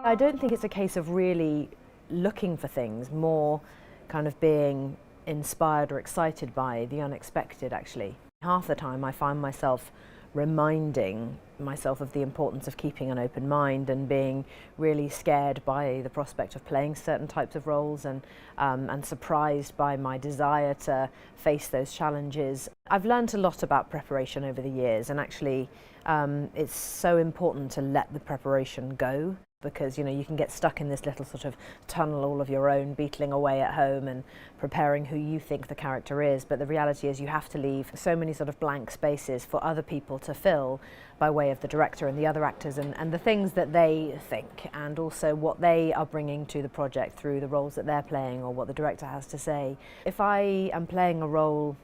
I don't think it's a case of really looking for things, more kind of being inspired or excited by the unexpected, actually. Half the time I find myself reminding myself of the importance of keeping an open mind and being really scared by the prospect of playing certain types of roles and surprised by my desire to face those challenges. I've learned a lot about preparation over the years, and actually it's so important to let the preparation go, because you can get stuck in this little sort of tunnel all of your own, beetling away at home and preparing who you think the character is. But the reality is you have to leave so many sort of blank spaces for other people to fill by way of the director and the other actors and the things that they think, and also what they are bringing to the project through the roles that they're playing or what the director has to say. If I am playing a role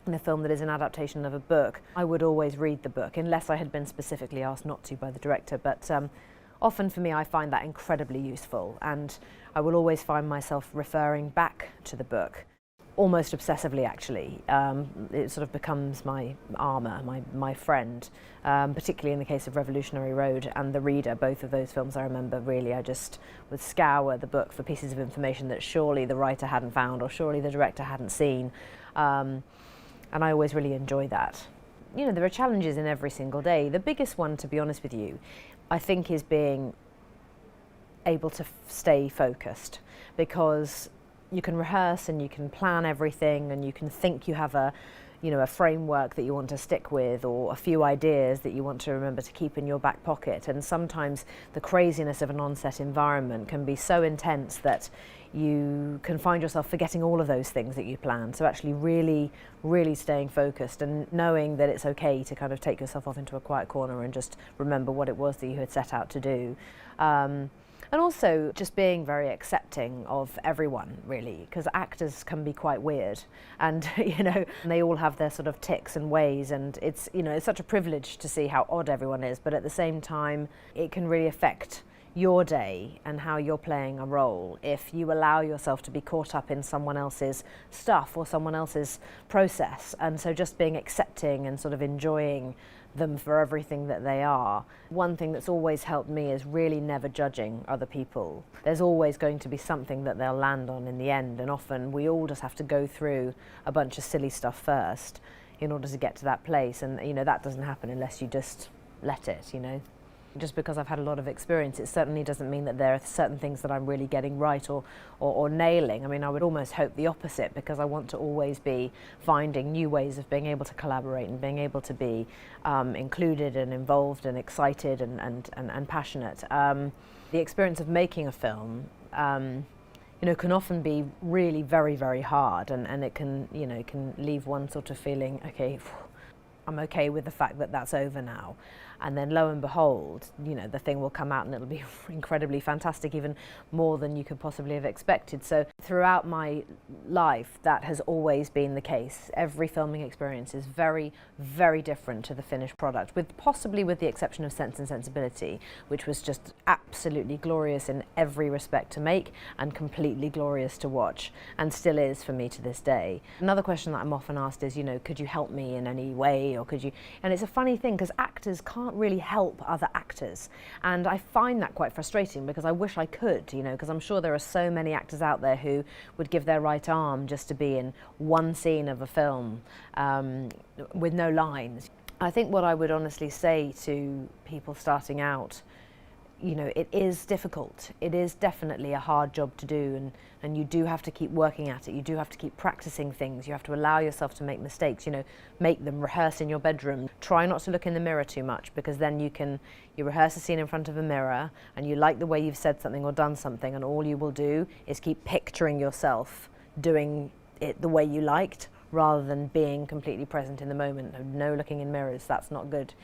in a film that is an adaptation of a book, I would always read the book, unless I had been specifically asked not to by the director. But often for me, I find that incredibly useful, and I will always find myself referring back to the book, almost obsessively actually. It sort of becomes my armour, my friend, particularly in the case of Revolutionary Road and The Reader. Both of those films, I remember, really I just would scour the book for pieces of information that surely the writer hadn't found or surely the director hadn't seen, and I always really enjoy that. There are challenges in every single day. The biggest one, to be honest with you, I think, is being able to stay focused, because you can rehearse and you can plan everything and you can think you have a framework that you want to stick with, or a few ideas that you want to remember to keep in your back pocket. And sometimes the craziness of an on-set environment can be so intense that you can find yourself forgetting all of those things that you planned. So actually really, really staying focused and knowing that it's okay to kind of take yourself off into a quiet corner and just remember what it was that you had set out to do. And also just being very accepting of everyone, really, because actors can be quite weird, and they all have their sort of tics and ways, and it's such a privilege to see how odd everyone is, but at the same time it can really affect your day and how you're playing a role if you allow yourself to be caught up in someone else's stuff or someone else's process. And so just being accepting and sort of enjoying them for everything that they are. One thing that's always helped me is really never judging other people. There's always going to be something that they'll land on in the end, and often we all just have to go through a bunch of silly stuff first in order to get to that place, and that doesn't happen unless you just let it. Just because I've had a lot of experience, it certainly doesn't mean that there are certain things that I'm really getting right or nailing. I mean, I would almost hope the opposite, because I want to always be finding new ways of being able to collaborate and being able to be included and involved and excited and passionate. The experience of making a film can often be really very, very hard, and it can can leave one sort of feeling, okay, I'm okay with the fact that that's over now. And then lo and behold, the thing will come out and it'll be incredibly fantastic, even more than you could possibly have expected. So throughout my life, that has always been the case. Every filming experience is very, very different to the finished product, possibly with the exception of Sense and Sensibility, which was just absolutely glorious in every respect to make and completely glorious to watch, and still is for me to this day. Another question that I'm often asked is, could you help me in any way, or could you? And it's a funny thing, because actors can't really help other actors, and I find that quite frustrating, because I wish I could, because I'm sure there are so many actors out there who would give their right arm just to be in one scene of a film with no lines. I think what I would honestly say to people starting out, it is difficult. It is definitely a hard job to do, and you do have to keep working at it. You do have to keep practicing things. You have to allow yourself to make mistakes, make them, rehearse in your bedroom. Try not to look in the mirror too much, because then you rehearse a scene in front of a mirror and you like the way you've said something or done something, and all you will do is keep picturing yourself doing it the way you liked, rather than being completely present in the moment. No looking in mirrors, that's not good.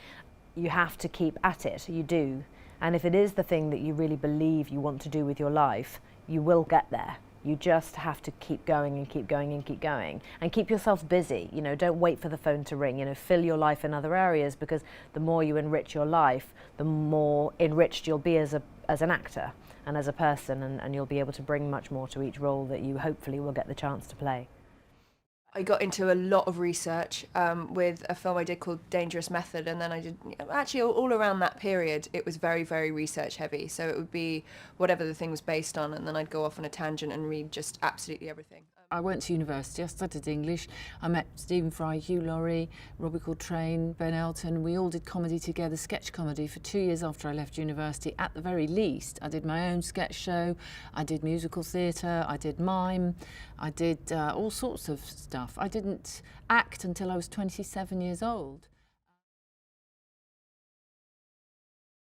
You have to keep at it, you do. And if it is the thing that you really believe you want to do with your life, you will get there. You just have to keep going and keep going and keep going, and keep yourself busy. Don't wait for the phone to ring. Fill your life in other areas, because the more you enrich your life, the more enriched you'll be as an actor and as a person, and you'll be able to bring much more to each role that you hopefully will get the chance to play. I got into a lot of research with a film I did called Dangerous Method, and then I did, actually all around that period, it was very, very research heavy. So it would be whatever the thing was based on, and then I'd go off on a tangent and read just absolutely everything. I went to university, I studied English, I met Stephen Fry, Hugh Laurie, Robbie Coltrane, Ben Elton. We all did comedy together, sketch comedy, for 2 years after I left university. At the very least, I did my own sketch show, I did musical theatre, I did mime, I did all sorts of stuff. I didn't act until I was 27 years old.